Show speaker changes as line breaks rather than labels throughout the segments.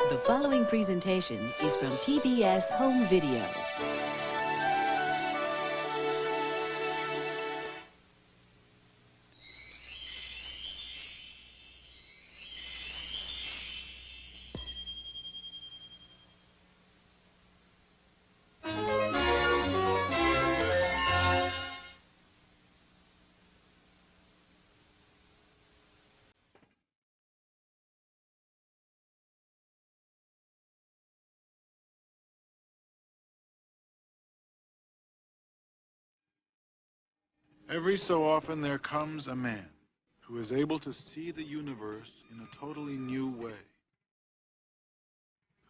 The following presentation is from PBS Home Video.
Every so often there comes a man who is able to see the universe in a totally new way,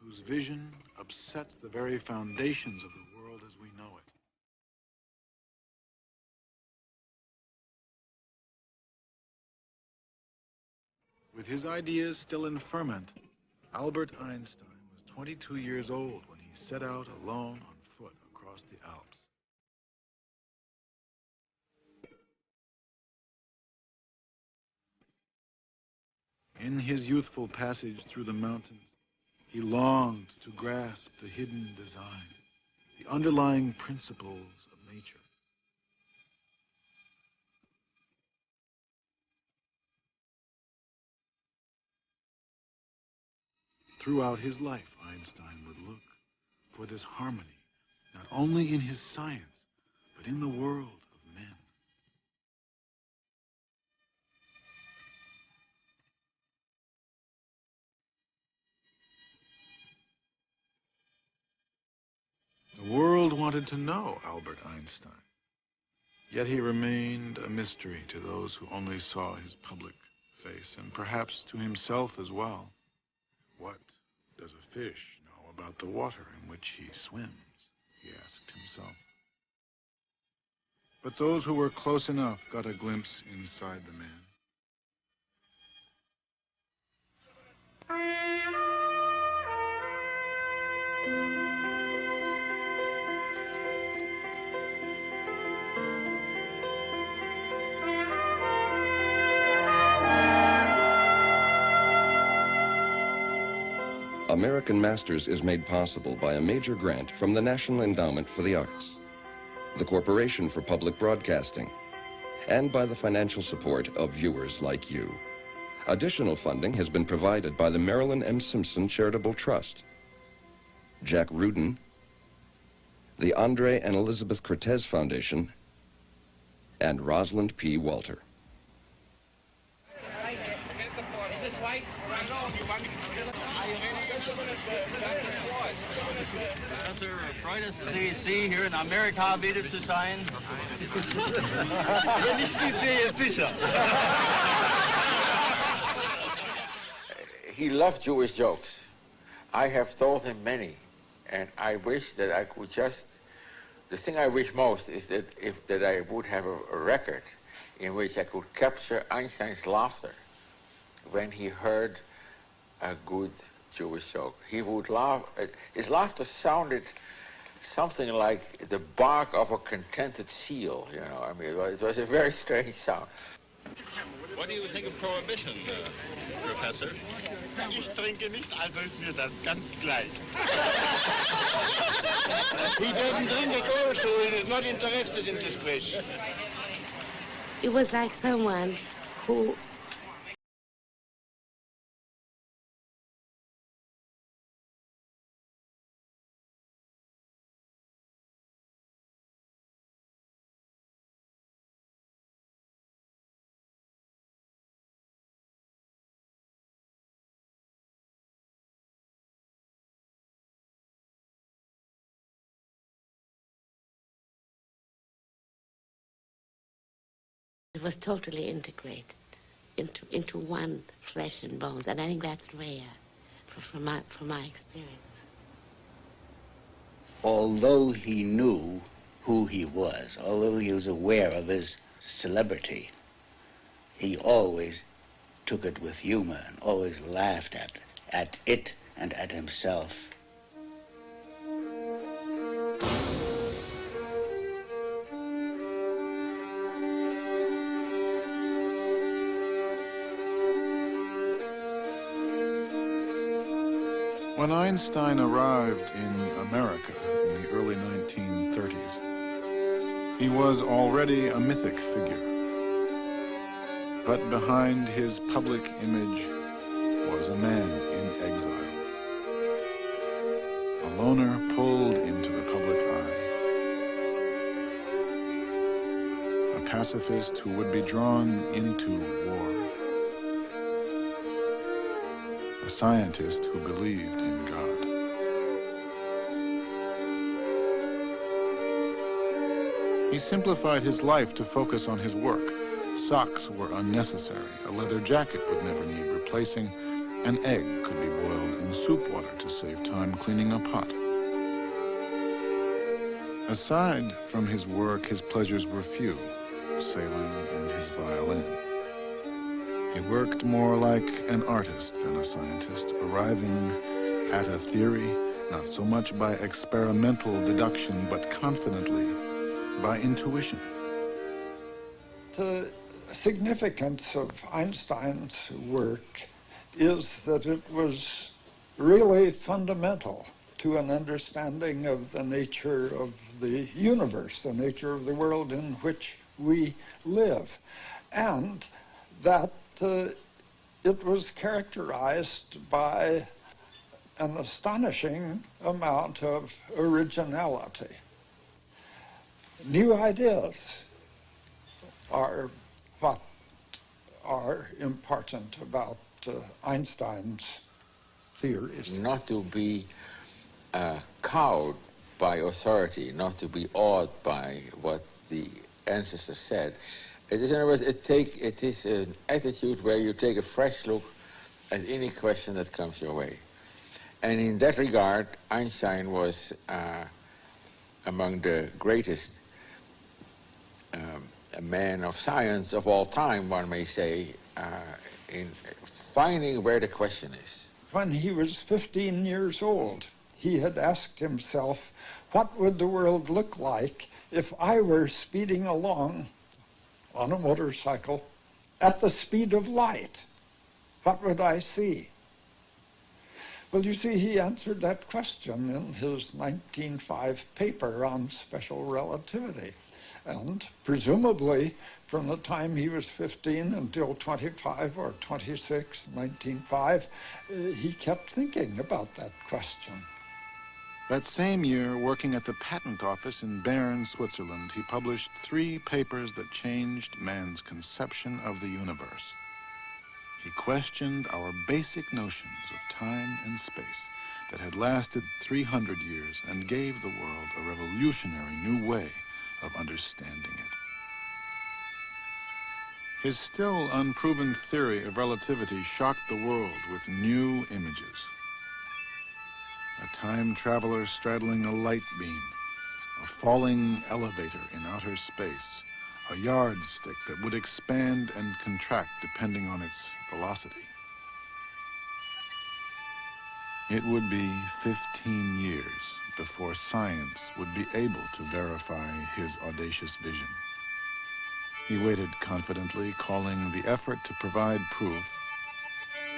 whose vision upsets the very foundations of the world as we know it. With his ideas still in ferment, Albert Einstein was 22 years old when he set out alone on foot across the Alps. In his youthful passage through the mountains, he longed to grasp the hidden design, the underlying principles of nature. Throughout his life, Einstein would look for this harmony, not only in his science, but in the world of men. The world wanted to know Albert Einstein, yet he remained a mystery to those who only saw his public face, and perhaps to himself as well. What does a fish know about the water in which he swims? He asked himself. But those who were close enough got a glimpse inside the man.
American Masters is made possible by a major grant from the National Endowment for the Arts, the Corporation for Public Broadcasting, and by the financial support of viewers like you. Additional funding has been provided by the Marilyn M. Simpson Charitable Trust, Jack Rudin, the Andre and Elizabeth Cortez Foundation, and Rosalind P. Walter.
Professor Freudis, CEC here in Amerika wieder zu sein. Wenn ich Sie sehe, sicher.
He loved Jewish jokes. I have told him many, and I wish that I could just, the thing I wish most is that I would have a record in which I could capture Einstein's laughter when he heard a good Jewish joke. He would laugh. His laughter sounded something like the bark of a contented seal, you know. I mean, it was a very strange sound.
What do you think of prohibition, Professor?
Ich trinke nicht, also ist mir das ganz gleich. He doesn't drink at all, so he is not interested in this place.
It was like someone who it was totally integrated into one flesh and bones, and I think that's rare from my experience.
Although he knew who he was, although he was aware of his celebrity, he always took it with humor and always laughed at it and at himself.
When Einstein arrived in America in the early 1930s, he was already a mythic figure. But behind his public image was a man in exile. A loner pulled into the public eye. A pacifist who would be drawn into war. A scientist who believed in God. He simplified his life to focus on his work. Socks were unnecessary. A leather jacket would never need replacing. An egg could be boiled in soup water to save time cleaning a pot. Aside from his work, his pleasures were few, sailing and his violin. He worked more like an artist than a scientist, arriving at a theory not so much by experimental deduction, but confidently by intuition.
The significance of Einstein's work is that it was really fundamental to an understanding of the nature of the universe, the nature of the world in which we live, and that it was characterized by an astonishing amount of originality. New ideas are what are important about Einstein's theories.
Not to be cowed by authority, not to be awed by what the ancestors said. It is, in other words, it is an attitude where you take a fresh look at any question that comes your way. And in that regard, Einstein was among the greatest men of science of all time, one may say, in finding where the question is.
When he was 15 years old, he had asked himself, what would the world look like if I were speeding along on a motorcycle at the speed of light? What would I see? Well, you see, he answered that question in his 1905 paper on special relativity. And presumably, from the time he was 15 until 25 or 26, 1905, he kept thinking about that question.
That same year, working at the patent office in Bern, Switzerland, he published 3 papers that changed man's conception of the universe. He questioned our basic notions of time and space that had lasted 300 years and gave the world a revolutionary new way of understanding it. His still unproven theory of relativity shocked the world with new images. A time traveler straddling a light beam, a falling elevator in outer space, a yardstick that would expand and contract depending on its velocity. It would be 15 years before science would be able to verify his audacious vision. He waited confidently, calling the effort to provide proof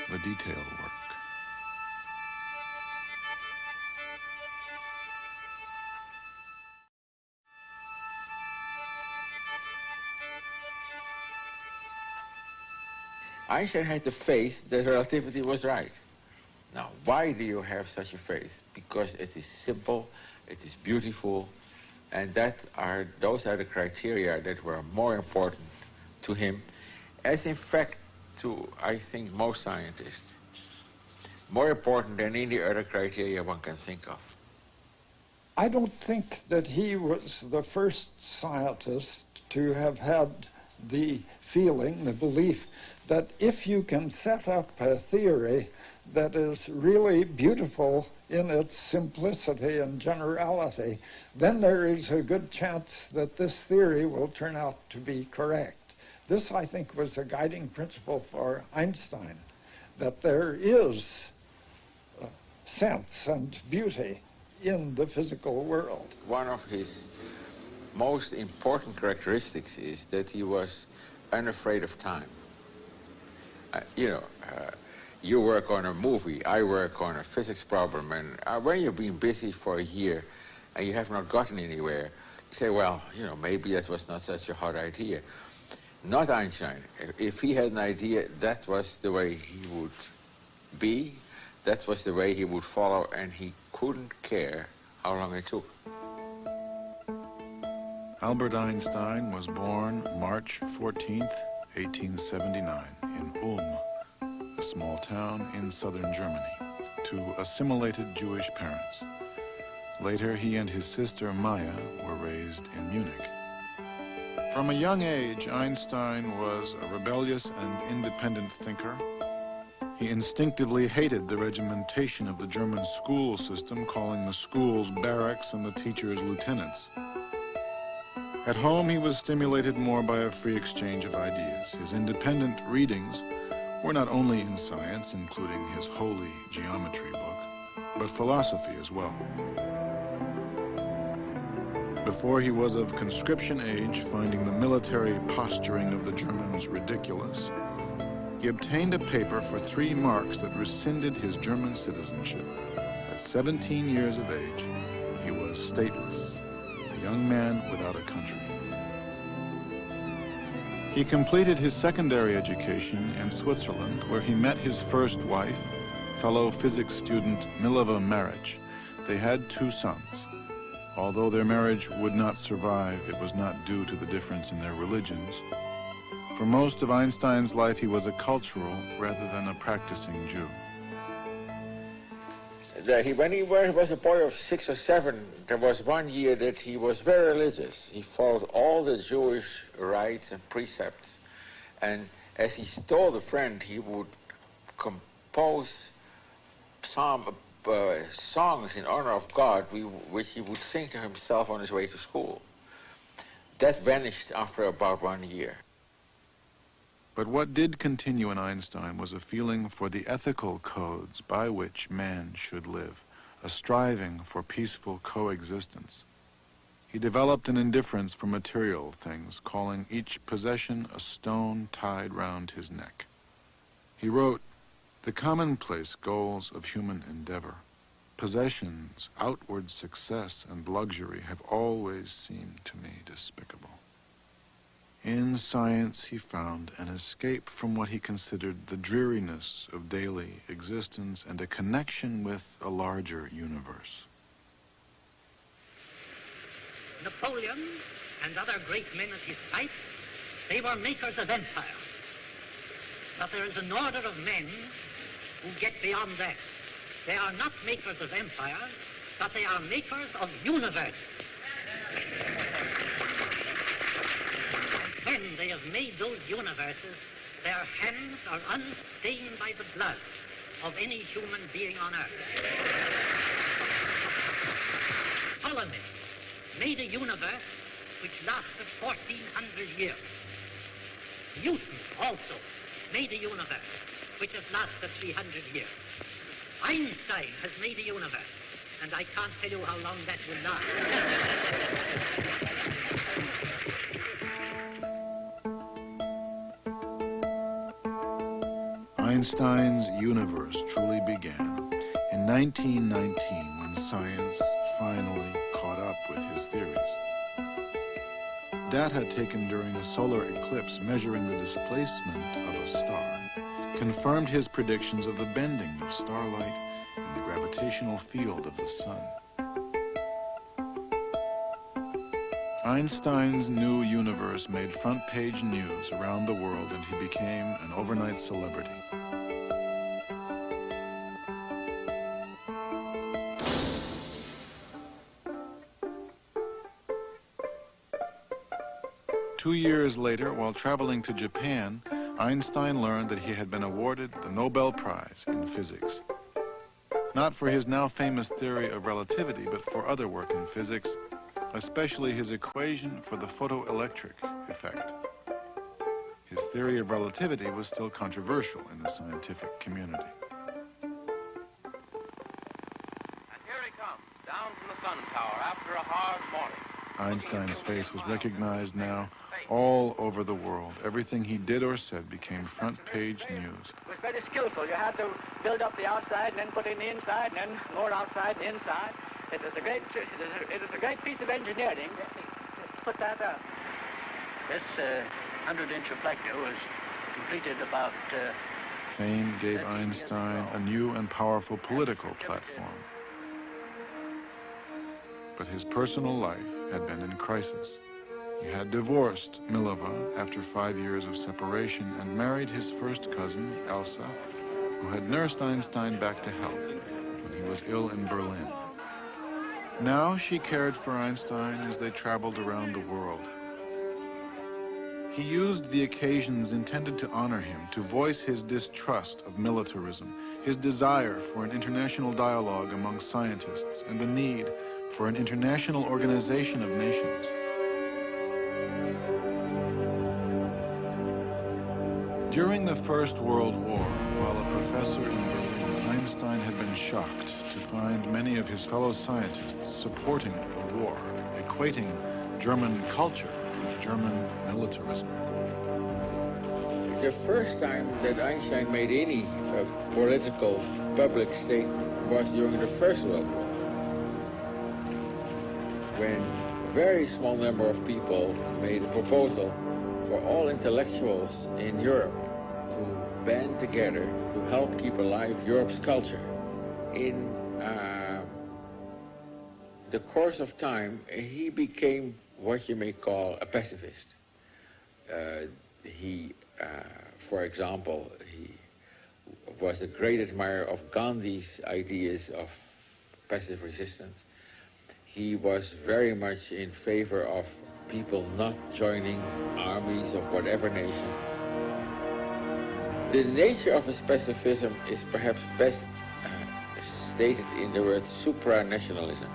the detail work.
Einstein had the faith that relativity was right. Now, why do you have such a faith? Because it is simple, it is beautiful, and those are the criteria that were more important to him, as in fact to, I think, most scientists. More important than any other criteria one can think of.
I don't think that he was the first scientist to have had the feeling, the belief, that if you can set up a theory that is really beautiful in its simplicity and generality, then there is a good chance that this theory will turn out to be correct. This, I think, was a guiding principle for Einstein, that there is sense and beauty in the physical world.
One of his most important characteristics is that he was unafraid of time. you work on a movie, I work on a physics problem, and when you've been busy for a year and you have not gotten anywhere, you say, well, you know, maybe that was not such a hard idea. Not Einstein. If he had an idea, that was the way he would be, that was the way he would follow, and he couldn't care how long it took.
Albert Einstein was born March 14th, 1879, in Ulm, a small town in southern Germany, to assimilated Jewish parents. Later, he and his sister Maya were raised in Munich. From a young age, Einstein was a rebellious and independent thinker. He instinctively hated the regimentation of the German school system, calling the schools barracks and the teachers lieutenants. At home, he was stimulated more by a free exchange of ideas. His independent readings were not only in science, including his holy geometry book, but philosophy as well. Before he was of conscription age, finding the military posturing of the Germans ridiculous, he obtained a paper for 3 marks that rescinded his German citizenship. At 17 years of age, he was stateless, a young man without a country. He completed his secondary education in Switzerland, where he met his first wife, fellow physics student Mileva Maric. They had 2 sons. Although their marriage would not survive, it was not due to the difference in their religions. For most of Einstein's life, he was a cultural rather than a practicing Jew.
When he was a boy of 6 or 7, there was one year that he was very religious. He followed all the Jewish rites and precepts. And as he told a friend, he would compose songs in honor of God, which he would sing to himself on his way to school. That vanished after about 1 year.
But what did continue in Einstein was a feeling for the ethical codes by which man should live, a striving for peaceful coexistence. He developed an indifference for material things, calling each possession a stone tied round his neck. He wrote, "The commonplace goals of human endeavor, possessions, outward success, and luxury have always seemed to me despicable." In science, he found an escape from what he considered the dreariness of daily existence and a connection with a larger universe.
Napoleon and other great men of his type, they were makers of empire. But there is an order of men who get beyond that. They are not makers of empire, but they are makers of universe. When they have made those universes, their hands are unstained by the blood of any human being on earth. Ptolemy made a universe which lasted 1,400 years. Newton also made a universe which has lasted 300 years. Einstein has made a universe, and I can't tell you how long that will last.
Einstein's universe truly began in 1919 when science finally caught up with his theories. Data taken during a solar eclipse measuring the displacement of a star confirmed his predictions of the bending of starlight in the gravitational field of the sun. Einstein's new universe made front-page news around the world, and he became an overnight celebrity. Two years later, while traveling to Japan, Einstein learned that he had been awarded the Nobel Prize in physics. Not for his now famous theory of relativity, but for other work in physics, especially his equation for the photoelectric effect. His theory of relativity was still controversial in the scientific community.
And here he comes, down from the sun tower after a hard morning.
Einstein's face was recognized now all over the world. Everything he did or said became front-page news.
It was very skillful. You had to build up the outside and then put in the inside and then more outside and inside. It was a great piece of engineering. Put that up. This 100-inch reflector was completed about...
Fame gave Einstein a new and powerful political platform. But his personal life had been in crisis. He had divorced Mileva after 5 years of separation and married his first cousin, Elsa, who had nursed Einstein back to health when he was ill in Berlin. Now she cared for Einstein as they traveled around the world. He used the occasions intended to honor him to voice his distrust of militarism, his desire for an international dialogue among scientists, and the need for an international organization of nations. During the First World War, while a professor in Berlin, Einstein had been shocked to find many of his fellow scientists supporting the war, equating German culture with German militarism.
The first time that Einstein made any political public statement was during the First World War, when a very small number of people made a proposal for all intellectuals in Europe to band together to help keep alive Europe's culture. In the course of time, he became what you may call a pacifist. For example, he was a great admirer of Gandhi's ideas of passive resistance. He was very much in favor of people not joining armies of whatever nation. The nature of his pacifism is perhaps best stated in the word supranationalism.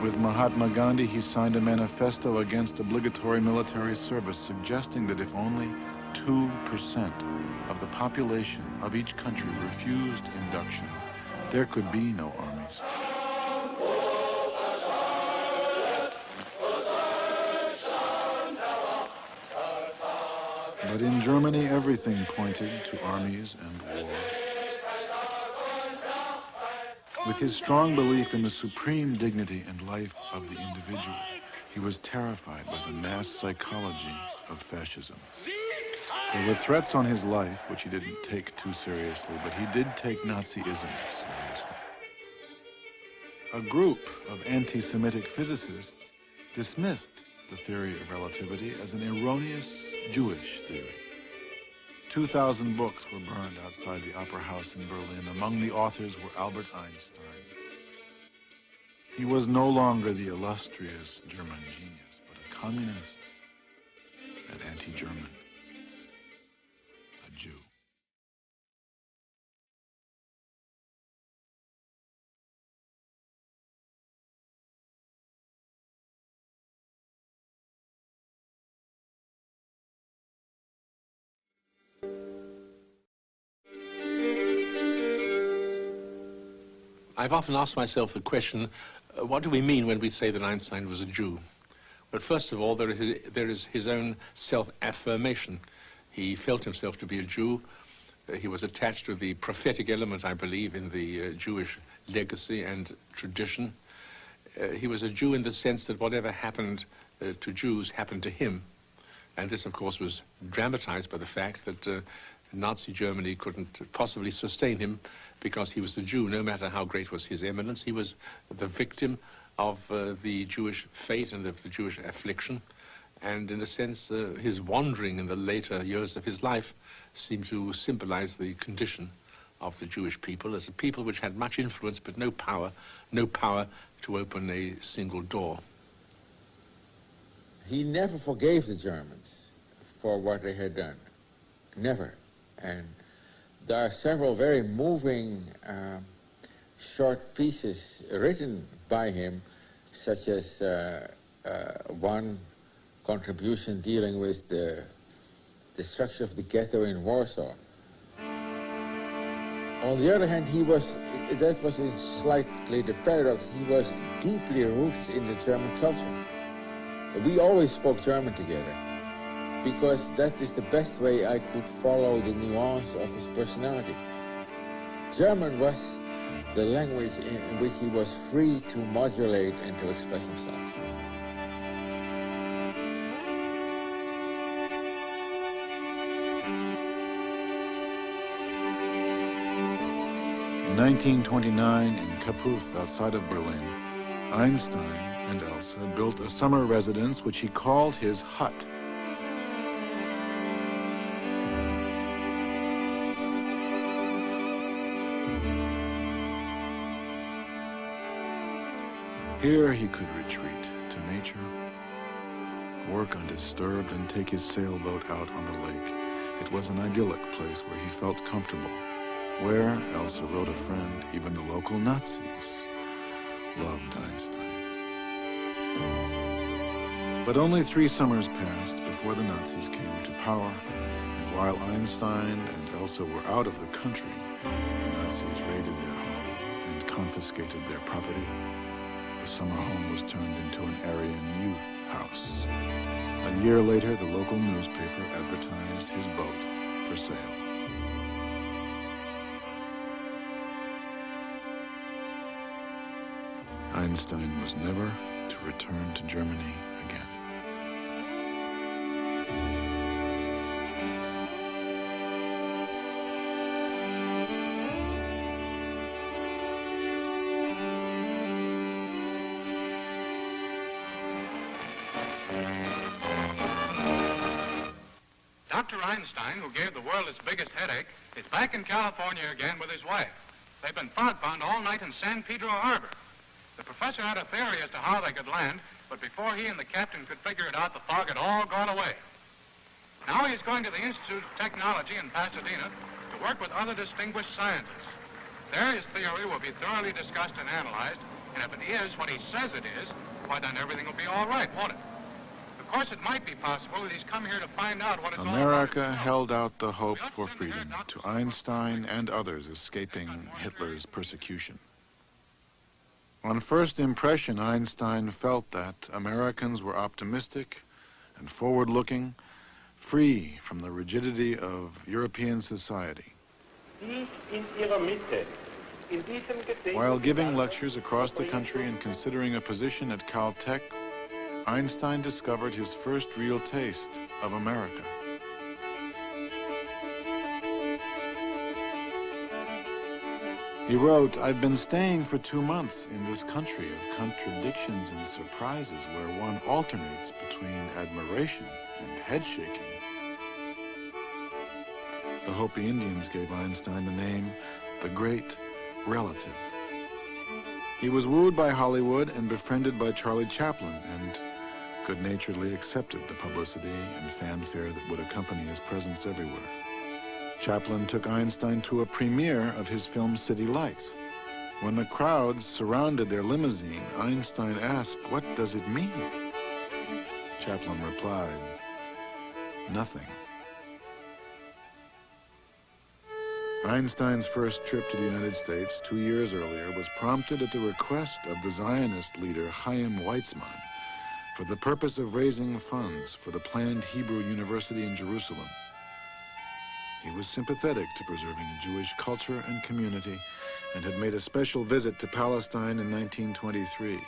With Mahatma Gandhi, he signed a manifesto against obligatory military service, suggesting that if only 2% of the population of each country refused induction, there could be no armies. But in Germany, everything pointed to armies and war. With his strong belief in the supreme dignity and life of the individual, he was terrified by the mass psychology of fascism. There were threats on his life, which he didn't take too seriously, but he did take Nazism seriously. A group of anti-Semitic physicists dismissed the theory of relativity as an erroneous Jewish theory. 2,000 books were burned outside the Opera House in Berlin. Among the authors were Albert Einstein. He was no longer the illustrious German genius, but a communist, an anti-German, a Jew.
I've often asked myself the question, what do we mean when we say that Einstein was a Jew? But first of all, there is his own self-affirmation. He felt himself to be a Jew. He was attached to the prophetic element, I believe, in the Jewish legacy and tradition. He was a Jew in the sense that whatever happened to Jews happened to him. And this, of course, was dramatized by the fact that Nazi Germany couldn't possibly sustain him because he was a Jew. No matter how great was his eminence, he was the victim of the Jewish fate and of the Jewish affliction. And in a sense, his wandering in the later years of his life seemed to symbolize the condition of the Jewish people as a people which had much influence but no power to open a single door.
He never forgave the Germans for what they had done. Never. And there are several very moving short pieces written by him, such as one contribution dealing with the destruction of the ghetto in Warsaw. On the other hand, that was slightly the paradox, he was deeply rooted in the German culture. We always spoke German together, because that is the best way I could follow the nuance of his personality. German was the language in which he was free to modulate and to express himself.
In 1929, in Kaputh, outside of Berlin, Einstein and Elsa built a summer residence which he called his hut. Here he could retreat to nature, work undisturbed, and take his sailboat out on the lake. It was an idyllic place where he felt comfortable, where, Elsa wrote a friend, even the local Nazis loved Einstein. But only 3 summers passed before the Nazis came to power, and while Einstein and Elsa were out of the country, the Nazis raided their home and confiscated their property. The summer home was turned into an Aryan youth house. A year later, the local newspaper advertised his boat for sale. Einstein was never to return to Germany again.
Dr. Einstein, who gave the world its biggest headache, is back in California again with his wife. They've been fogbound all night in San Pedro Harbor. The professor had a theory as to how they could land, but before he and the captain could figure it out, the fog had all gone away. Now he's going to the Institute of Technology in Pasadena to work with other distinguished scientists. There his theory will be thoroughly discussed and analyzed, and if it is what he says it is, why then everything will be all right, won't it? Of course, it might be possible that he's come here to find out what it's all about.
America held out the hope for freedom to Einstein and others escaping Hitler's persecution. On first impression, Einstein felt that Americans were optimistic and forward-looking, free from the rigidity of European society. While giving lectures across the country and considering a position at Caltech, Einstein discovered his first real taste of America. He wrote, "I've been staying for 2 months in this country of contradictions and surprises where one alternates between admiration and head-shaking." The Hopi Indians gave Einstein the name the Great Relative. He was wooed by Hollywood and befriended by Charlie Chaplin, and good-naturedly accepted the publicity and fanfare that would accompany his presence everywhere. Chaplin took Einstein to a premiere of his film City Lights. When the crowds surrounded their limousine, Einstein asked, "What does it mean?" Chaplin replied, "Nothing." Einstein's first trip to the United States 2 years earlier was prompted at the request of the Zionist leader Chaim Weizmann for the purpose of raising funds for the planned Hebrew University in Jerusalem. He was sympathetic to preserving a Jewish culture and community and had made a special visit to Palestine in 1923.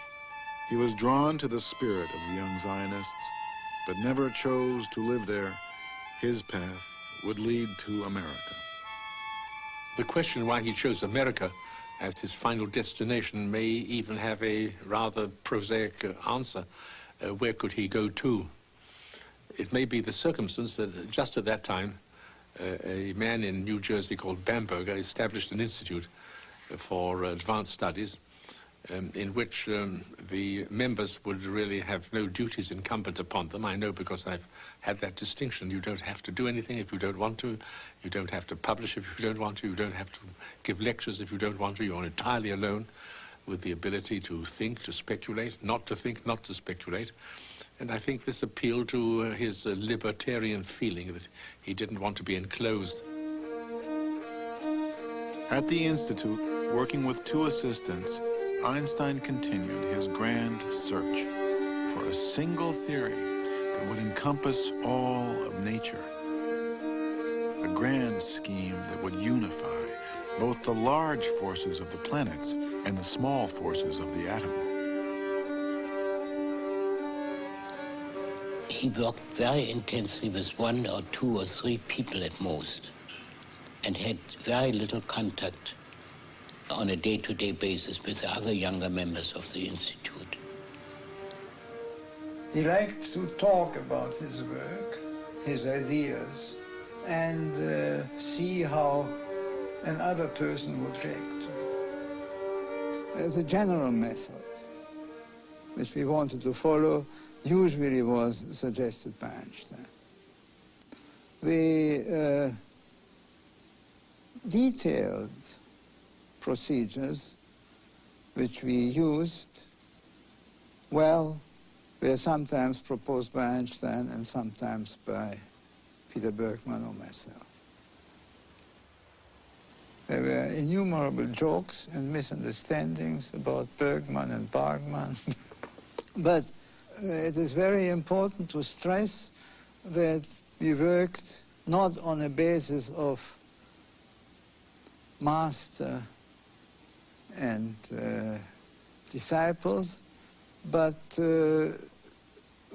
He was drawn to the spirit of the young Zionists, but never chose to live there. His path would lead to America.
The question why he chose America as his final destination may even have a rather prosaic answer. Where could he go to? It may be the circumstance that just at that time, a man in New Jersey called Bamberger established an institute for advanced studies in which the members would really have no duties incumbent upon them. I know because I've had that distinction. You don't have to do anything if you don't want to. You don't have to publish if you don't want to. You don't have to give lectures if you don't want to. You're entirely alone with the ability to think, to speculate, not to think, not to speculate. And I think this appealed to his libertarian feeling that he didn't want to be enclosed.
At the Institute, working with 2 assistants, Einstein continued his grand search for a single theory that would encompass all of nature. A grand scheme that would unify both the large forces of the planets and the small forces of the atom.
He worked very intensely with 1 or 2 or 3 people at most, and had very little contact on a day-to-day basis with the other younger members of the Institute.
He liked to talk about his work, his ideas, and see how another person would react. The general method, which we wanted to follow, usually was suggested by Einstein. The detailed procedures which we used, well, were sometimes proposed by Einstein and sometimes by Peter Bergman or myself. There were innumerable jokes and misunderstandings about Bergman and Bargman. But it is very important to stress that we worked not on a basis of master and disciples, but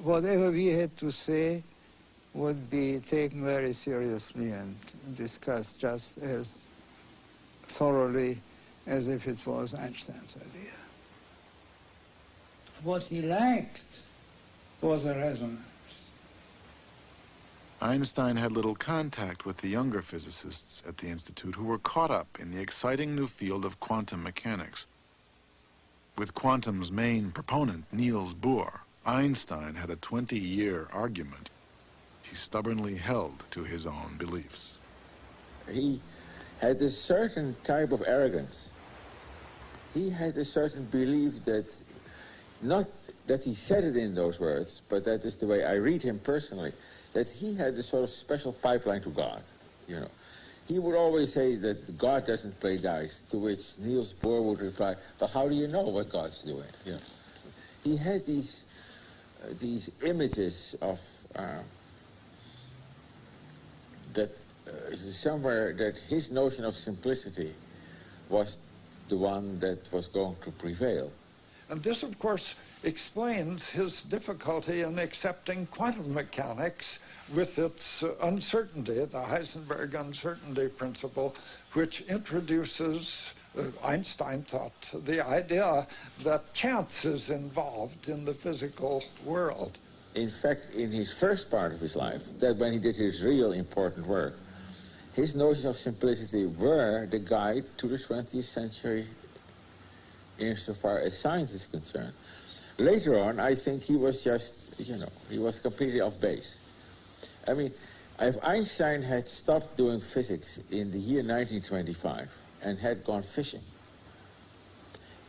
whatever we had to say would be taken very seriously and discussed just as thoroughly as if it was Einstein's idea. What he liked was a resonance.
Einstein had little contact with the younger physicists at the Institute who were caught up in the exciting new field of quantum mechanics. With quantum's main proponent, Niels Bohr, Einstein had a 20-year argument. He stubbornly held to his own beliefs.
He had a certain type of arrogance. He had a certain belief that, not that he said it in those words, but that is the way I read him personally, that he had a sort of special pipeline to God, you know. He would always say that God doesn't play dice, to which Niels Bohr would reply, but how do you know what God's doing? You know. He had these images of somewhere that his notion of simplicity was the one that was going to prevail.
And this, of course, explains his difficulty in accepting quantum mechanics with its uncertainty, the Heisenberg uncertainty principle, which introduces, Einstein thought, the idea that chance is involved in the physical world.
In fact, in his first part of his life, that when he did his real important work, his notions of simplicity were the guide to the 20th century insofar as science is concerned. Later on, I think he was just, you know, he was completely off base. I mean, if Einstein had stopped doing physics in the year 1925 and had gone fishing,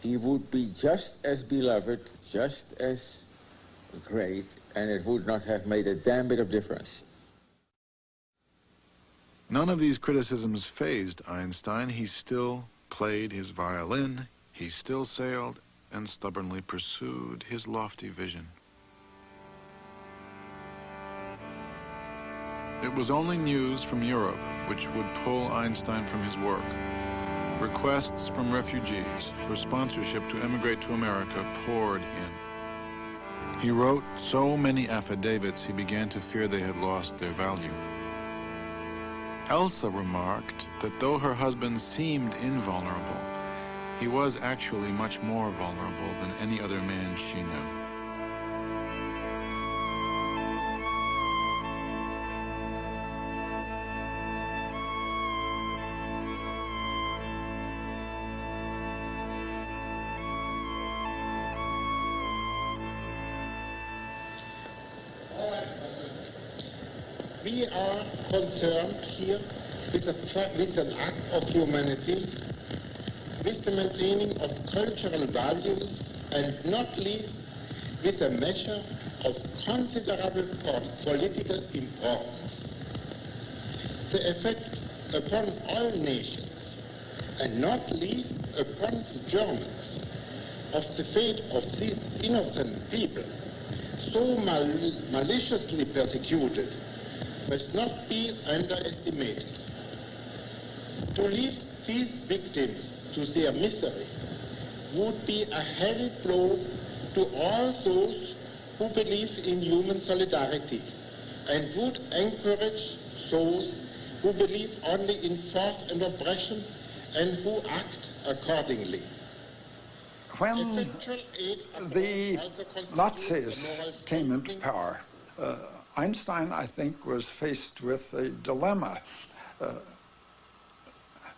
he would be just as beloved, just as great, and it would not have made a damn bit of difference.
None of these criticisms fazed Einstein. He still played his violin, he still sailed, and stubbornly pursued his lofty vision. It was only news from Europe which would pull Einstein from his work. Requests from refugees for sponsorship to emigrate to America poured in. He wrote so many affidavits he began to fear they had lost their value. Elsa remarked that though her husband seemed invulnerable, he was actually much more vulnerable than any other man she knew.
We are concerned here with an act of humanity, with the maintaining of cultural values, and not least with a measure of considerable political importance. The effect upon all nations and not least upon the Germans, of the fate of these innocent people, so maliciously persecuted, must not be underestimated. To leave these victims to their misery would be a heavy blow to all those who believe in human solidarity and would encourage those who believe only in force and oppression and who act accordingly.
When the Nazis came into power, Einstein, I think, was faced with a dilemma.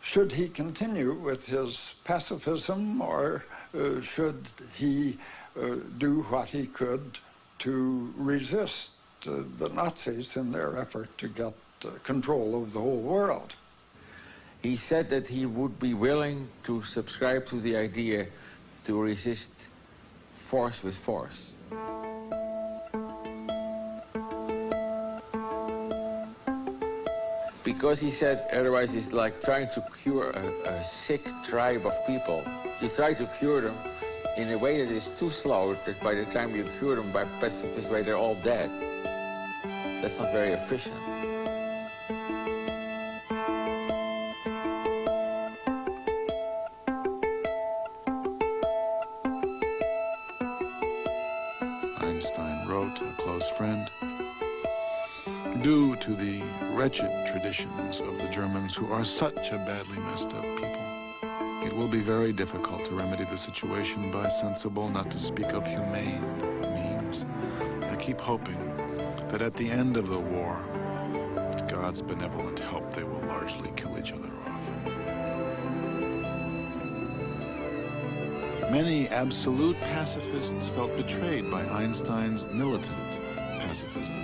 Should he continue with his pacifism, or should he do what he could to resist the Nazis in their effort to get control of the whole world?
He said that he would be willing to subscribe to the idea to resist force with force. Because he said otherwise it's like trying to cure a sick tribe of people. You try to cure them in a way that is too slow, that by the time you cure them by pacifist way, they're all dead. That's not very efficient.
Einstein wrote, a close friend, due to the wretched traditions of the Germans, who are such a badly messed up people, it will be very difficult to remedy the situation by sensible, not to speak of humane, means. I keep hoping that at the end of the war, with God's benevolent help, they will largely kill each other off. Many absolute pacifists felt betrayed by Einstein's militant pacifism.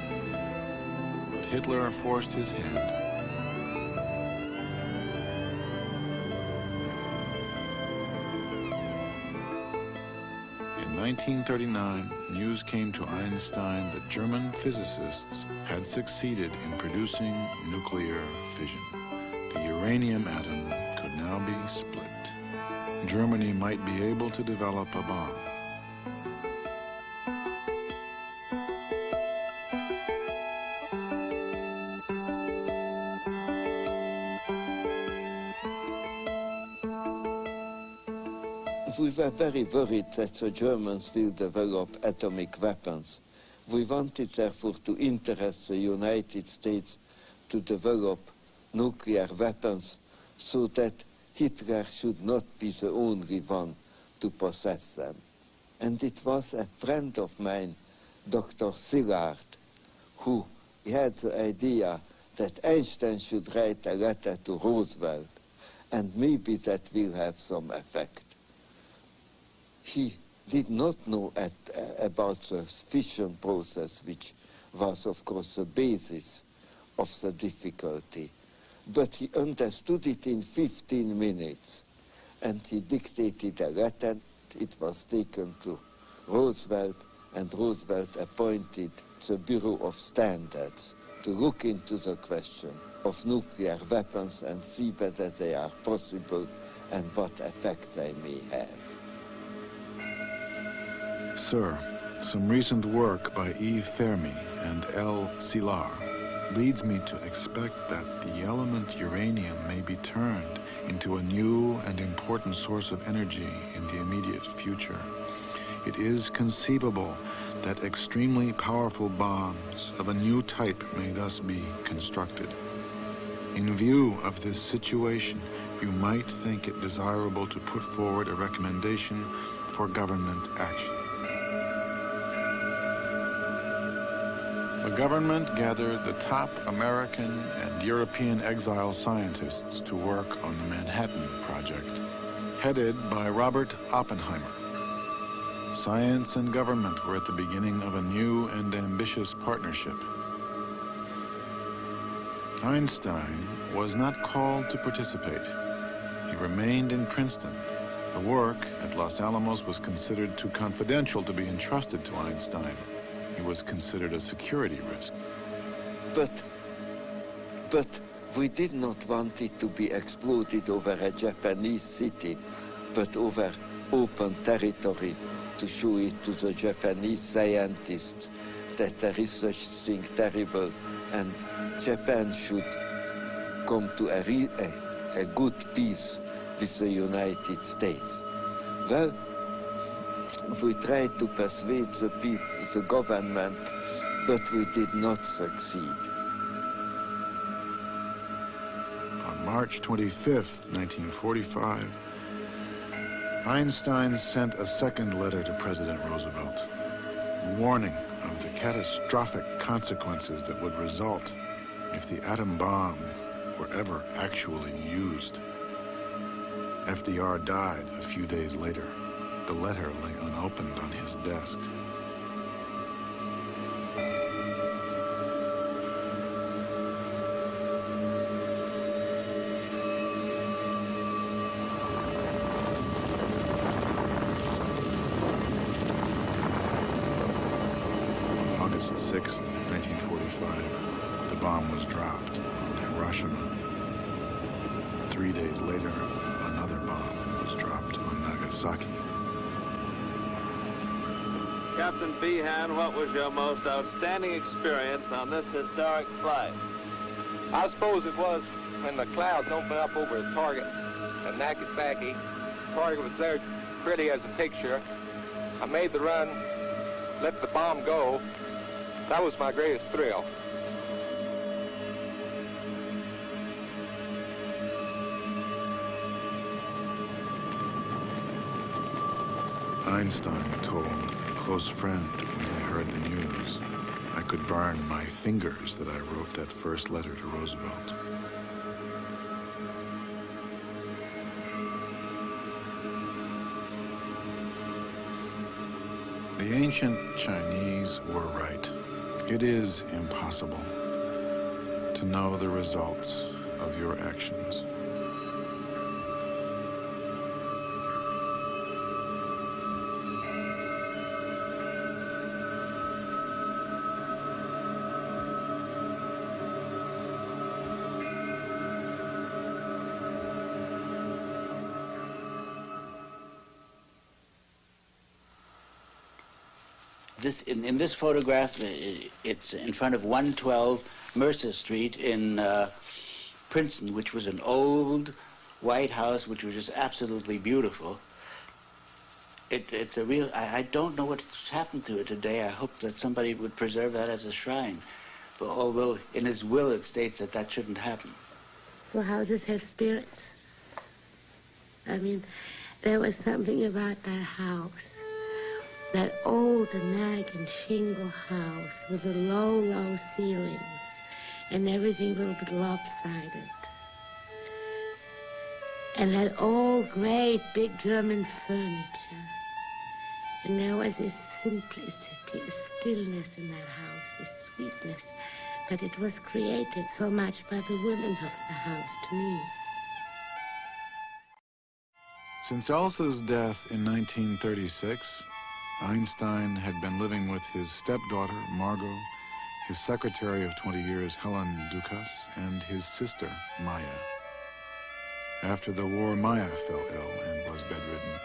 But Hitler forced his hand. In 1939, news came to Einstein that German physicists had succeeded in producing nuclear fission. The uranium atom could now be split. Germany might be able to develop a bomb.
We were very worried that the Germans will develop atomic weapons. We wanted, therefore, to interest the United States to develop nuclear weapons so that Hitler should not be the only one to possess them. And it was a friend of mine, Dr. Szilard, who had the idea that Einstein should write a letter to Roosevelt, and maybe that will have some effect. He did not know about the fission process, which was, of course, the basis of the difficulty. But he understood it in 15 minutes, and he dictated a letter. It was taken to Roosevelt, and Roosevelt appointed the Bureau of Standards to look into the question of nuclear weapons and see whether they are possible and what effect they may have.
Sir, some recent work by E. Fermi and L. Szilard leads me to expect that the element uranium may be turned into a new and important source of energy in the immediate future. It is conceivable that extremely powerful bombs of a new type may thus be constructed. In view of this situation, you might think it desirable to put forward a recommendation for government action. The government gathered the top American and European exile scientists to work on the Manhattan Project, headed by Robert Oppenheimer. Science and government were at the beginning of a new and ambitious partnership. Einstein was not called to participate. He remained in Princeton. The work at Los Alamos was considered too confidential to be entrusted to Einstein. He was considered a security risk.
But We did not want it to be exploded over a Japanese city, but over open territory to show it to the Japanese scientists that there is such thing terrible and Japan should come to a good peace with the United States. Well, we tried to persuade the people, the government, but we did not succeed.
On March 25th, 1945, Einstein sent a second letter to President Roosevelt, warning of the catastrophic consequences that would result if the atom bomb were ever actually used. FDR died a few days later. The letter lay unopened on his desk. August 6th, 1945, the bomb was dropped on Hiroshima. 3 days later, another bomb was dropped on Nagasaki.
Captain Behan, what was your most outstanding experience on this historic flight?
I suppose it was when the clouds opened up over the target at Nagasaki. The target was there pretty as a picture. I made the run, let the bomb go. That was my greatest thrill.
Einstein told a close friend when he heard the news, "I could burn my fingers that I wrote that first letter to Roosevelt." The ancient Chinese were right. It is impossible to know the results of your actions.
In this photograph, it's in front of 112 Mercer Street in Princeton, which was an old white house, which was just absolutely beautiful. It's a real, I don't know what's happened to it today. I hope that somebody would preserve that as a shrine. But although in his will it states that that shouldn't happen.
Well, houses have spirits. I mean, there was something about that house. That old American shingle house with the low, low ceilings and everything a little bit lopsided. And that old, great, big German furniture. And there was this simplicity, a stillness in that house, this sweetness. But it was created so much by the women of the house to me.
Since Elsa's death in 1936, Einstein had been living with his stepdaughter, Margot, his secretary of 20 years, Helen Dukas, and his sister, Maya. After the war, Maya fell ill and was bedridden.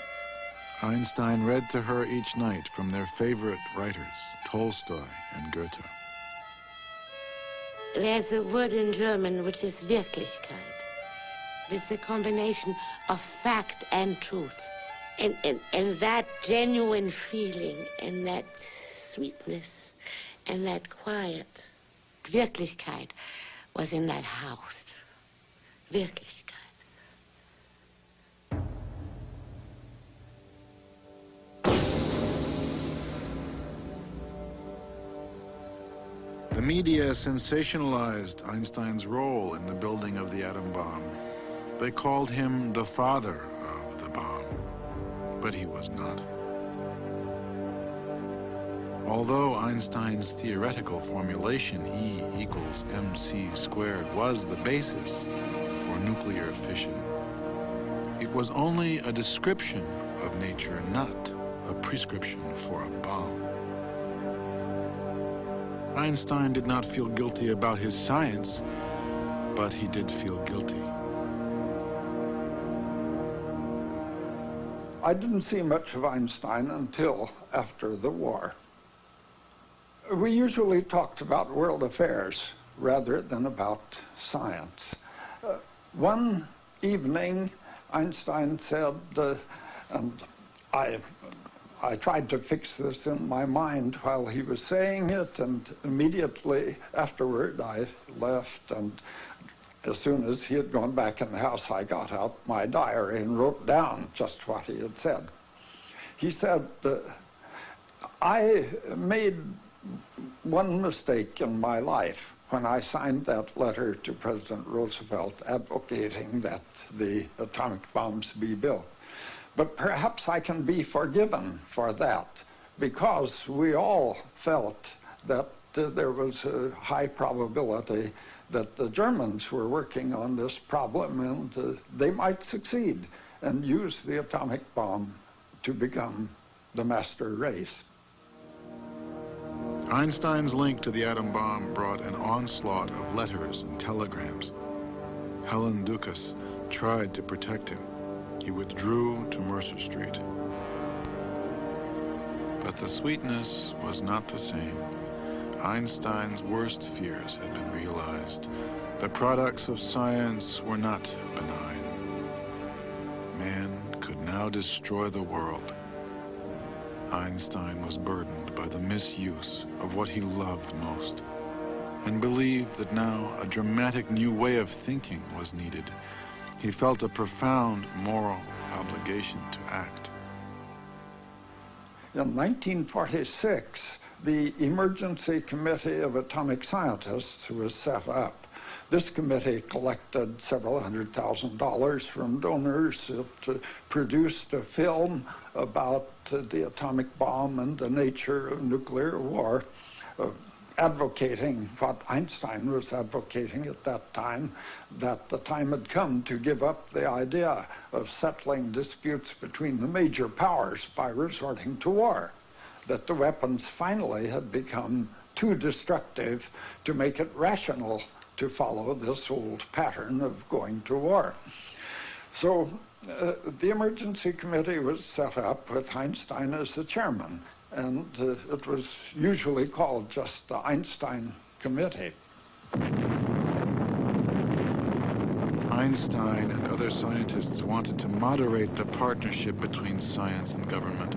Einstein read to her each night from their favorite writers, Tolstoy and Goethe.
There's a word in German which is Wirklichkeit. It's a combination of fact and truth. And that genuine feeling and that sweetness and that quiet, Wirklichkeit, was in that house. Wirklichkeit.
The media sensationalized Einstein's role in the building of the atom bomb. They called him the father of the bomb, but he was not. Although Einstein's theoretical formulation E equals mc squared was the basis for nuclear fission, it was only a description of nature, not a prescription for a bomb. Einstein did not feel guilty about his science. but he did feel guilty.
I didn't see much of Einstein until after the war. We usually talked about world affairs rather than about science. One evening, Einstein said, and I tried to fix this in my mind while he was saying it, and immediately afterward I left, and as soon as he had gone back in the house, I got out my diary and wrote down just what he had said. He said, I made one mistake in my life when I signed that letter to President Roosevelt advocating that the atomic bombs be built. But perhaps I can be forgiven for that, because we all felt that there was a high probability that the Germans were working on this problem, and they might succeed and use the atomic bomb to become the master race.
Einstein's link to the atom bomb brought an onslaught of letters and telegrams. Helen Dukas tried to protect him. He withdrew to Mercer Street. But the sweetness was not the same. Einstein's worst fears had been realized. The products of science were not benign. Man could now destroy the world. Einstein was burdened by the misuse of what he loved most, and believed that now a dramatic new way of thinking was needed. He felt a profound moral obligation to act.
In 1946, the Emergency Committee of Atomic Scientists was set up. This committee collected several $100,000 from donors. It produced a film about the atomic bomb and the nature of nuclear war, advocating what Einstein was advocating at that time, that the time had come to give up the idea of settling disputes between the major powers by resorting to war, that the weapons finally had become too destructive to make it rational to follow this old pattern of going to war. So the emergency committee was set up with Einstein as the chairman, and it was usually called just the Einstein Committee.
Einstein and other scientists wanted to moderate the partnership between science and government,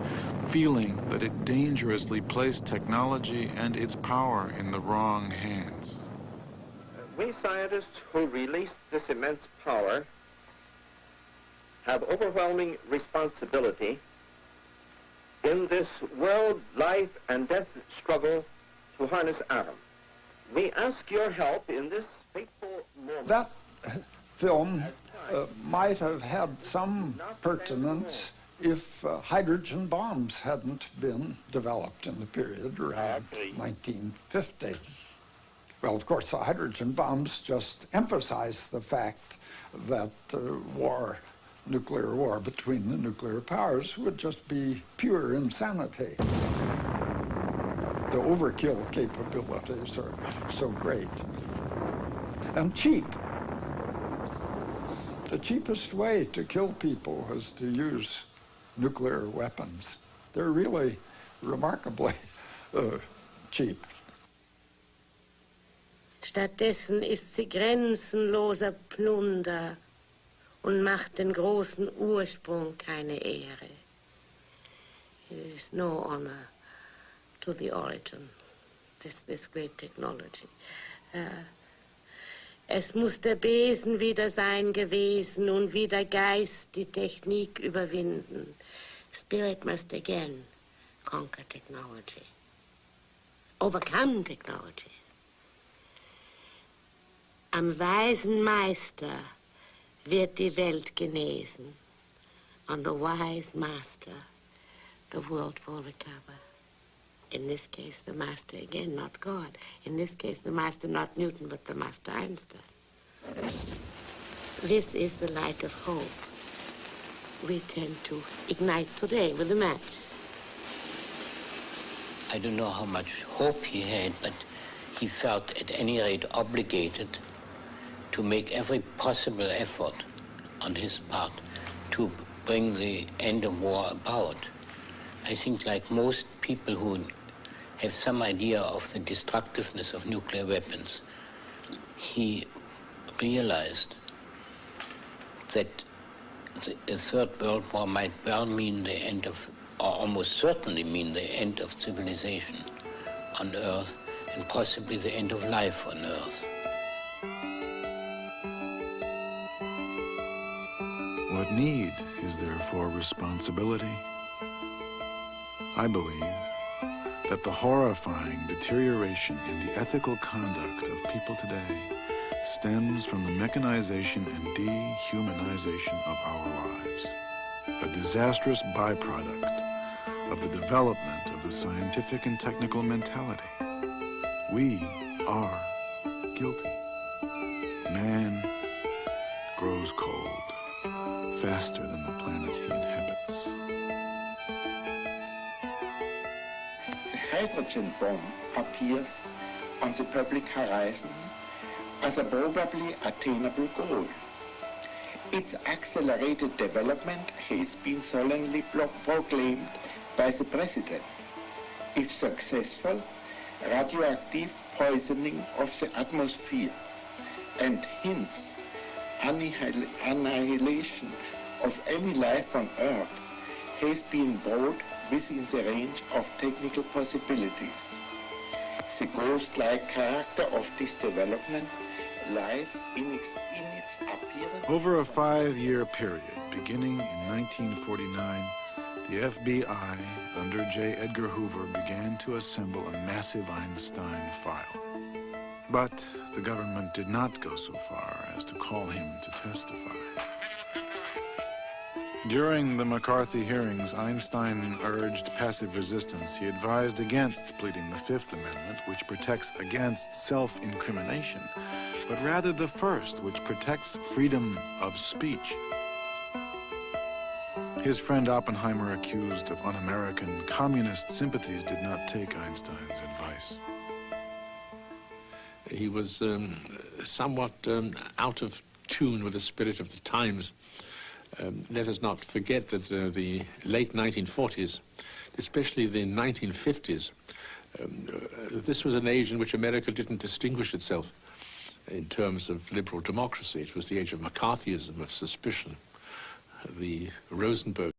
feeling that it dangerously placed technology and its power in the wrong hands.
We scientists who released this immense power have overwhelming responsibility in this world life and death struggle to harness atom. We ask your help in this fateful moment.
That film might have had some pertinence if hydrogen bombs hadn't been developed in the period around 1950. Well, of course, the hydrogen bombs just emphasize the fact that nuclear war between the nuclear powers would just be pure insanity. The overkill capabilities are so great. And cheap. The cheapest way to kill people is to use nuclear weapons. They're really remarkably cheap.
Stattdessen ist sie grenzenloser Plunder und macht den großen Ursprung keine Ehre. It is no honor to the origin, this great technology. Es muss der Besen wieder sein gewesen und wie der Geist die Technik überwinden. Spirit must again conquer technology, overcome technology. Am weisen Meister wird die Welt genesen. On the wise master, the world will recover. In this case, the master again, not God. In this case, the master not Newton, but the master Einstein. This is the light of hope we tend to ignite today with a match.
I don't know how much hope he had, but he felt at any rate obligated to make every possible effort on his part to bring the end of war about. I think, like most people who have some idea of the destructiveness of nuclear weapons, he realized that the Third World War might well mean the end of, or almost certainly mean the end of civilization on Earth, and possibly the end of life on Earth.
What need is there for responsibility? I believe that the horrifying deterioration in the ethical conduct of people today stems from the mechanization and dehumanization of our lives, a disastrous byproduct of the development of the scientific and technical mentality. We are guilty. Man grows cold faster than the planet he inhabits.
The hydrogen bomb appears on the public horizon as a probably attainable goal. Its accelerated development has been solemnly proclaimed by the President. If successful, radioactive poisoning of the atmosphere and hence annihilation of any life on Earth has been brought within the range of technical possibilities. The ghost-like character of this development lies in its appearance.
Over a 5-year period, beginning in 1949, the FBI, under J. Edgar Hoover, began to assemble a massive Einstein file. But the government did not go so far as to call him to testify. During the McCarthy hearings, Einstein urged passive resistance. He advised against pleading the Fifth Amendment, which protects against self-incrimination, but rather the First, which protects freedom of speech. His friend Oppenheimer, accused of un-American communist sympathies, did not take Einstein's advice.
He was somewhat out of tune with the spirit of the times. Let us not forget that the late 1940s, especially the 1950s, this was an age in which America didn't distinguish itself in terms of liberal democracy. It was the age of McCarthyism, of suspicion, the Rosenberg